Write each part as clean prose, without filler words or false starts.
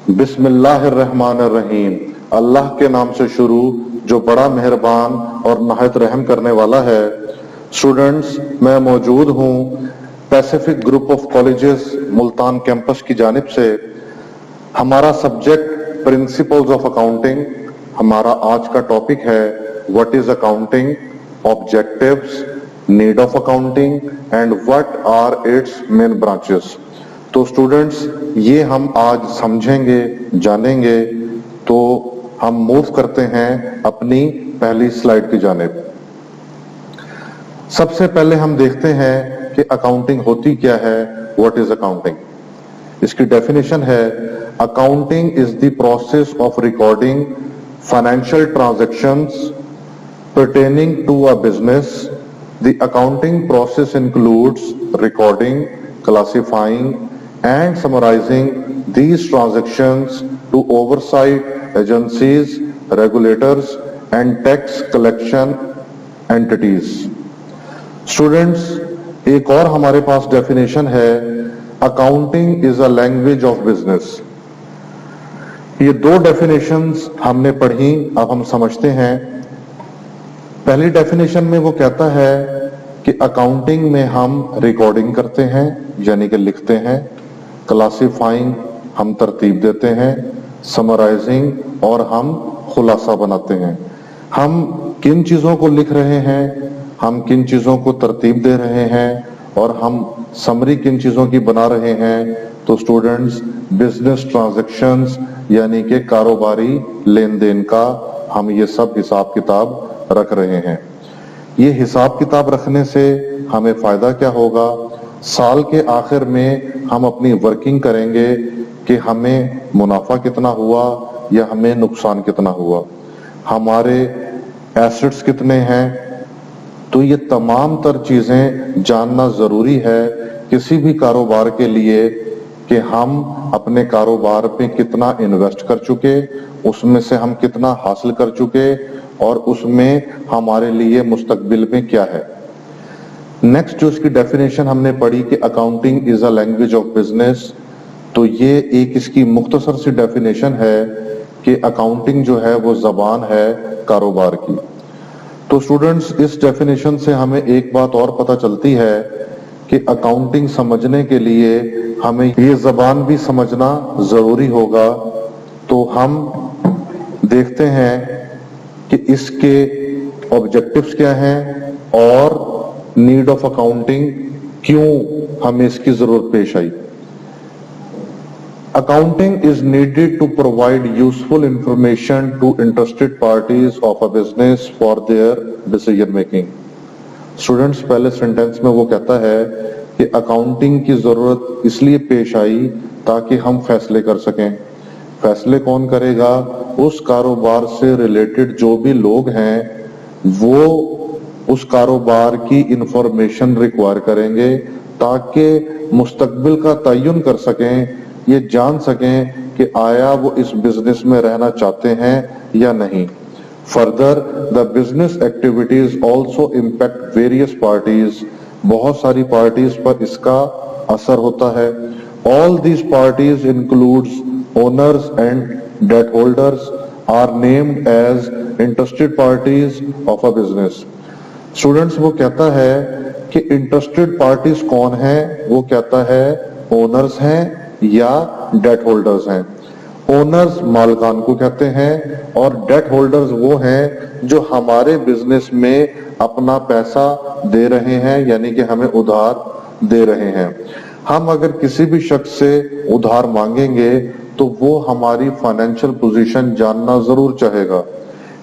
بسم اللہ الرحمن الرحیم، اللہ کے نام سے شروع جو بڑا مہربان اور نہایت رحم کرنے والا ہے۔ اسٹوڈنٹس، میں موجود ہوں Pacific group of colleges Multan campus کی جانب سے۔ ہمارا سبجیکٹ پرنسپلز آف اکاؤنٹنگ، ہمارا آج کا ٹاپک ہے what is accounting, objectives, need of accounting and what are its main branches. تو اسٹوڈنٹس، یہ ہم آج سمجھیں گے، جانیں گے۔ تو ہم موو کرتے ہیں اپنی پہلی سلائیڈ کی جانب۔ سب سے پہلے ہم دیکھتے ہیں کہ اکاؤنٹنگ ہوتی کیا ہے، واٹ از اکاؤنٹنگ۔ اس کی ڈیفینیشن ہے accounting is the process of recording financial transactions pertaining to a business. The accounting process includes recording, classifying, and summarizing these transactions to oversight agencies, regulators, and tax collection entities. Students, ایک اور ہمارے پاس definition ہے accounting is a language of business. یہ دو definitions ہم نے پڑھی، اب ہم سمجھتے ہیں۔ پہلی ڈیفینیشن میں وہ کہتا ہے کہ اکاؤنٹنگ میں ہم ریکارڈنگ کرتے ہیں یعنی کہ لکھتے ہیں، کلاسیفائنگ ہم ترتیب دیتے ہیں، سمرائزنگ اور ہم خلاصہ بناتے ہیں۔ ہم کن چیزوں کو لکھ رہے ہیں، ہم کن چیزوں کو ترتیب دے رہے ہیں، اور ہم سمری کن چیزوں کی بنا رہے ہیں۔ تو اسٹوڈنٹس، بزنس ٹرانزیکشنز یعنی کہ کاروباری لین دین کا ہم یہ سب حساب کتاب رکھ رہے ہیں۔ یہ حساب کتاب رکھنے سے ہمیں فائدہ کیا ہوگا؟ سال کے آخر میں ہم اپنی ورکنگ کریں گے کہ ہمیں منافع کتنا ہوا یا ہمیں نقصان کتنا ہوا، ہمارے ایسٹس کتنے ہیں۔ تو یہ تمام تر چیزیں جاننا ضروری ہے کسی بھی کاروبار کے لیے کہ ہم اپنے کاروبار پہ کتنا انویسٹ کر چکے، اس میں سے ہم کتنا حاصل کر چکے، اور اس میں ہمارے لیے مستقبل میں کیا ہے۔ نیکسٹ جو اس کی ڈیفینیشن ہم نے پڑھی کہ accounting is a language of business, تو یہ ایک اس کی مختصر سی ڈیفینیشن ہے کہ اکاؤنٹنگ جو ہے وہ زبان ہے کاروبار کی۔ تو اسٹوڈنٹس، اس ڈیفینیشن سے ہمیں ایک بات اور پتہ چلتی ہے کہ اکاؤنٹنگ سمجھنے کے لیے ہمیں یہ زبان بھی سمجھنا ضروری ہوگا۔ تو ہم دیکھتے ہیں کہ اس کے آبجیکٹیوز کیا ہیں اور نیڈ آف اکاؤنٹنگ کیوں ہمیں اس کی ضرورت پیش آئی۔ Accounting is needed to provide useful information to interested parties of a business for their decision making. Students، پہلے سینٹینس میں وہ کہتا ہے کہ اکاؤنٹنگ کی ضرورت اس لیے پیش آئی تاکہ ہم فیصلے کر سکیں۔ فیصلے کون کرے گا؟ اس کاروبار سے ریلیٹڈ جو بھی لوگ ہیں وہ اس کاروبار کی انفارمیشن ریکوائر کریں گے تاکہ مستقبل کا تعین کر سکیں، یہ جان سکیں کہ آیا وہ اس بزنس میں رہنا چاہتے ہیں یا نہیں۔ Further, the business activities also impact various parties. بہت ساری پارٹیز پر اس کا اثر ہوتا ہے۔ All these parties includes owners and debt holders are named as interested parties of a business. Students، وہ کہتا ہے کہ interested parties کون ہیں؟ وہ کہتا ہے owners ہیں یا ڈیٹ ہولڈرز ہیں۔ اونرز مالکان کو کہتے ہیں اور ڈیٹ ہولڈرز وہ ہیں جو ہمارے بزنس میں اپنا پیسہ دے رہے ہیں یعنی کہ ہمیں ادھار دے رہے ہیں۔ ہم اگر کسی بھی شخص سے ادھار مانگیں گے تو وہ ہماری فائنینشیل پوزیشن جاننا ضرور چاہے گا۔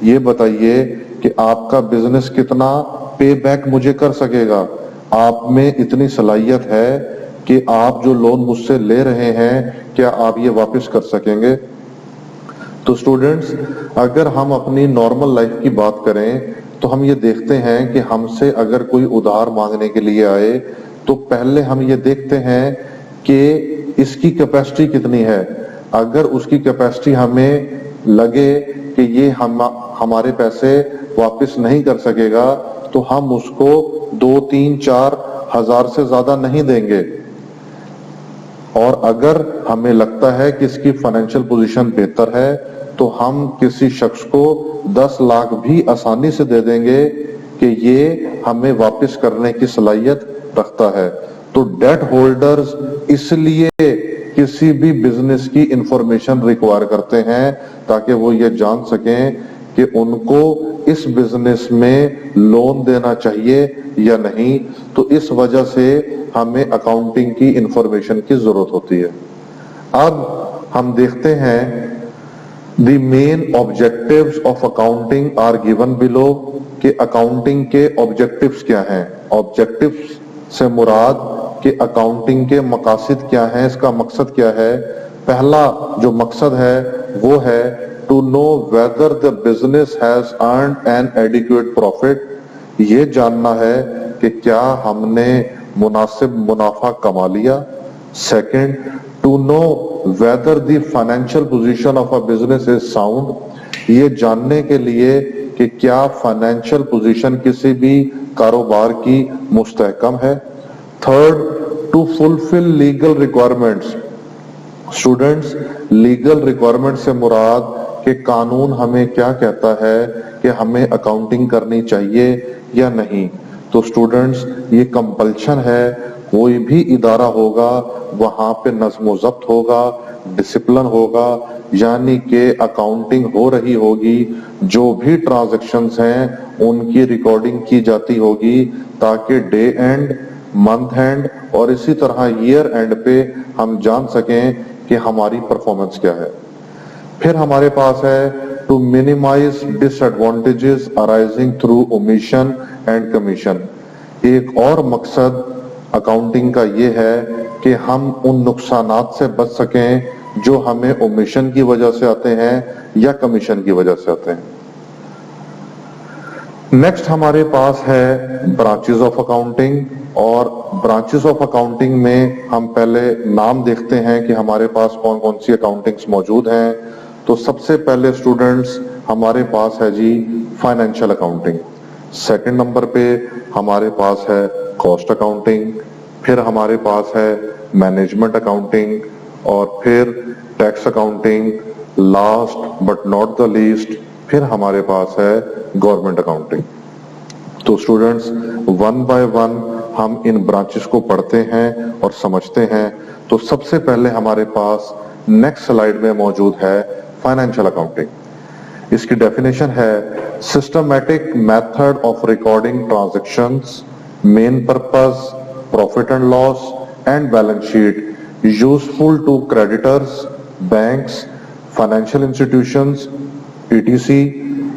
یہ بتائیے کہ آپ کا بزنس کتنا پے بیک مجھے کر سکے گا، آپ میں اتنی صلاحیت ہے کہ آپ جو لون مجھ سے لے رہے ہیں کیا آپ یہ واپس کر سکیں گے؟ تو اسٹوڈنٹس، اگر ہم اپنی نارمل لائف کی بات کریں تو ہم یہ دیکھتے ہیں کہ ہم سے اگر کوئی ادھار مانگنے کے لیے آئے تو پہلے ہم یہ دیکھتے ہیں کہ اس کی کیپیسٹی کتنی ہے۔ اگر اس کی کیپیسٹی ہمیں لگے کہ یہ ہمارے پیسے واپس نہیں کر سکے گا تو ہم اس کو 2، 3، 4 ہزار سے زیادہ نہیں دیں گے۔ اور اگر ہمیں لگتا ہے کہ اس کی فائنینشیل پوزیشن بہتر ہے تو ہم کسی شخص کو 10 لاکھ بھی آسانی سے دے دیں گے کہ یہ ہمیں واپس کرنے کی صلاحیت رکھتا ہے. تو ڈیٹ ہولڈرز اس لیے کسی بھی بزنس کی انفارمیشن ریکوائر کرتے ہیں تاکہ وہ یہ جان سکیں کہ ان کو اس بزنس میں لون دینا چاہیے یا نہیں. تو اس وجہ سے ہمیں اکاؤنٹنگ کی انفارمیشن کی ضرورت ہوتی ہے. اب ہم دیکھتے ہیں the main objectives of accounting are given below کہ اکاؤنٹنگ کے آبجیکٹیوز کیا ہیں. آبجیکٹیوز سے مراد کہ اکاؤنٹنگ کے مقاصد کیا ہیں, اس کا مقصد کیا ہے. پہلا جو مقصد ہے وہ ہے to know whether the business has earned an adequate profit. یہ جاننا ہے کہ کیا ہم نے مناسب منافع کما لیا. Second, to know whether the financial position of a business is sound. یہ جاننے کے لیے کہ کیا فائنینشیل پوزیشن کسی بھی کاروبار کی مستحکم ہے. Third, to fulfill legal requirements. Students, legal requirement سے مراد کہ قانون ہمیں کیا کہتا ہے کہ ہمیں اکاؤنٹنگ کرنی چاہیے یا نہیں. تو اسٹوڈنٹس یہ کمپلشن ہے, کوئی بھی ادارہ ہوگا وہاں پہ نظم و ضبط ہوگا, ڈسپلن ہوگا, یعنی کہ اکاؤنٹنگ ہو رہی ہوگی, جو بھی ٹرانزیکشنز ہیں ان کی ریکارڈنگ کی جاتی ہوگی تاکہ ڈے اینڈ, منتھ اینڈ اور اسی طرح ایئر اینڈ پہ ہم جان سکیں کہ ہماری پرفارمنس کیا ہے. پھر ہمارے پاس ہے to minimize disadvantages arising through omission and commission. ایک اور مقصد اکاؤنٹنگ کا یہ ہے کہ ہم ان نقصانات سے بچ سکیں جو ہمیں اومیشن کی وجہ سے آتے ہیں یا کمیشن کی وجہ سے آتے ہیں. نیکسٹ ہمارے پاس ہے برانچز آف اکاؤنٹنگ, اور برانچز آف اکاؤنٹنگ میں ہم پہلے نام دیکھتے ہیں کہ ہمارے پاس کون کون سی اکاؤنٹنگز موجود ہیں. تو سب سے پہلے اسٹوڈنٹس ہمارے پاس ہے جی فائنینشیل اکاؤنٹنگ. سیکنڈ نمبر پہ ہمارے پاس ہے کاسٹ اکاؤنٹنگ, پھر ہمارے پاس ہے مینجمنٹ اکاؤنٹنگ, اور پھر tax accounting, last but not the least پھر ہمارے پاس ہے گورنمنٹ اکاؤنٹنگ. تو اسٹوڈنٹس ون بائی ون ہم ان برانچز کو پڑھتے ہیں اور سمجھتے ہیں. تو سب سے پہلے ہمارے پاس نیکسٹ سلائیڈ میں موجود ہے فائنینشیل اکاؤنٹنگ. اس کی ڈیفینیشن ہے systematic method of recording transactions, main purpose, profit and loss and balance sheet, useful to creditors, banks, financial institutions etc.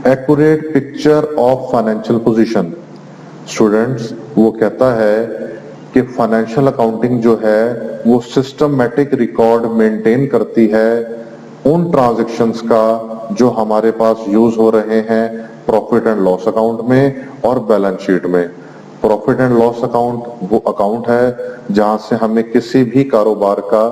Accurate picture of financial position. Students وہ کہتا ہے کہ financial accounting جو ہے وہ systematic record maintain کرتی ہے ان transactions کا جو ہمارے پاس یوز ہو رہے ہیں پروفٹ اینڈ لاس اکاؤنٹ میں اور بیلنس شیٹ میں. پروفٹ اینڈ لاس اکاؤنٹ وہ اکاؤنٹ ہے جہاں سے ہمیں کسی بھی کاروبار کا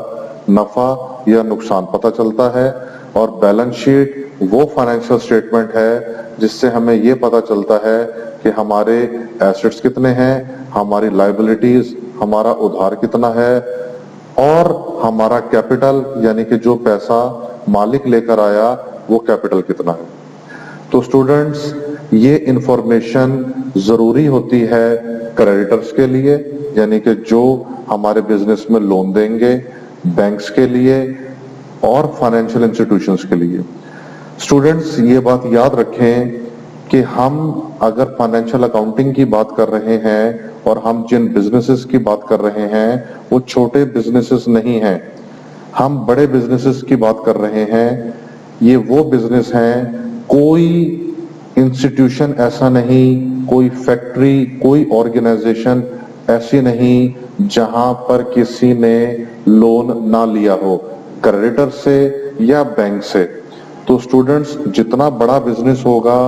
نفع یا نقصان پتہ چلتا ہے, اور بیلنس شیٹ وہ فائنینشیل سٹیٹمنٹ ہے جس سے ہمیں یہ پتہ چلتا ہے کہ ہمارے ایسٹس کتنے ہیں, ہماری لائبلٹیز, ہمارا ادھار کتنا ہے, اور ہمارا کیپٹل یعنی کہ جو پیسہ مالک لے کر آیا وہ کیپٹل کتنا ہے. تو اسٹوڈنٹس یہ انفارمیشن ضروری ہوتی ہے کریڈیٹرز کے لیے, یعنی کہ جو ہمارے بزنس میں لون دیں گے, بینکس کے لیے اور فائنینشیل انسٹیٹیوشنز کے لیے. اسٹوڈنٹس یہ بات یاد رکھیں کہ ہم اگر فائنینشیل اکاؤنٹنگ کی بات کر رہے ہیں اور ہم جن بزنسز کی بات کر رہے ہیں وہ چھوٹے بزنسز نہیں ہیں, ہم بڑے بزنسز کی بات کر رہے ہیں. یہ وہ بزنس ہیں, کوئی انسٹیٹیوشن ایسا نہیں, کوئی فیکٹری, کوئی آرگنائزیشن ایسی نہیں جہاں پر کسی نے لون نہ لیا ہو کریڈیٹر سے یا بینک سے. تو اسٹوڈنٹس جتنا بڑا بزنس ہوگا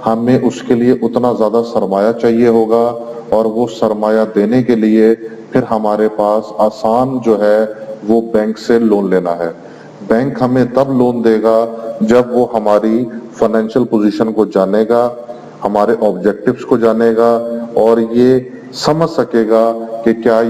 ہمیں اس کے لیے اتنا زیادہ سرمایہ چاہیے ہوگا, اور وہ سرمایہ دینے کے لیے پھر ہمارے پاس آسان جو ہے وہ بینک سے لون لینا ہے. بینک ہمیں تب لون دے گا جب وہ ہماری فائنینشیل پوزیشن کو جانے گا, ہمارے آبجیکٹیوز کو جانے گا, اور یہ سمجھ سکے گا کہ کیا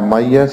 MIS,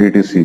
ETC।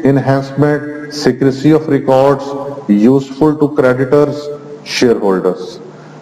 enhancement, secrecy of records, useful to creditors, shareholders।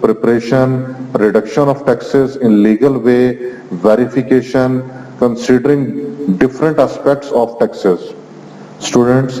preparation, reduction of taxes in legal way, verification, considering different aspects of taxes। Students,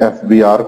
FBR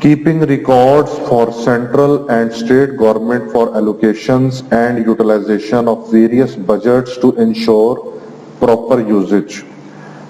keeping records for central and state government for allocations and utilization of various budgets to ensure proper usage।